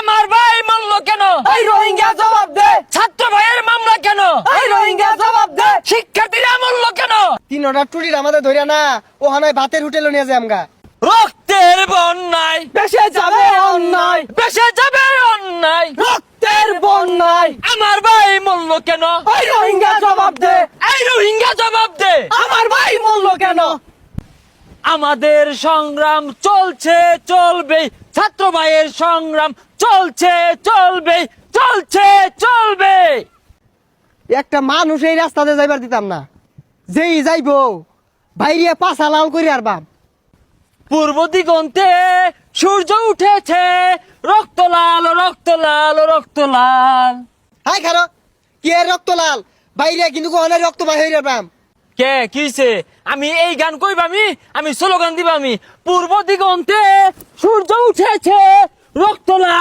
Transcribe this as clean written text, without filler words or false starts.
আমার ভাই মানল কেন? এই রোহিঙ্গা জবাব দে, ছাত্র ভাইয়ের মামলা কেন? এই রোহিঙ্গা জবাব দে। শিক্ষার্থীরা মূল্য কেন? তিনটা টুরির আমাদের ধরিয়া না ও হানায় ভাতের হোটেলে নিয়ে যায় আমগা। রক্তের বন্যায় বেশে যাবে অন্যায়, বেসে যাবে অন্যায়, রক্তের বন্যায়। আমার ভাই মূল্য কেন? এই রোহিঙ্গা জবাব দে, এই রোহিঙ্গা জবাব দে। আমার ভাই মরলো কেন? আমাদের সংগ্রাম চলছে চলবে, ছাত্র ভাইয়ের সংগ্রাম চলছে চলবে, চলছে চলবে। একটা মানুষ এই রাস্তাতে যাইবার দিতাম না, যেই যাইবো বাইরে পাছা লাল করি আর বাপ। পূর্ব দিগন্তে সূর্য উঠেছে, রক্ত লাল রক্ত লাল রক্ত লাল। হাই খারো কি এর রক্ত লাল, বাইরে কিন্তু কোহনের রক্ত বাই হইরে বাম। কে কিছে? আমি এই গান কইবামি, আমি স্লোগান দিবামি। পূর্ব দিগন্তে সূর্য উঠেছে, রক্ত লাল।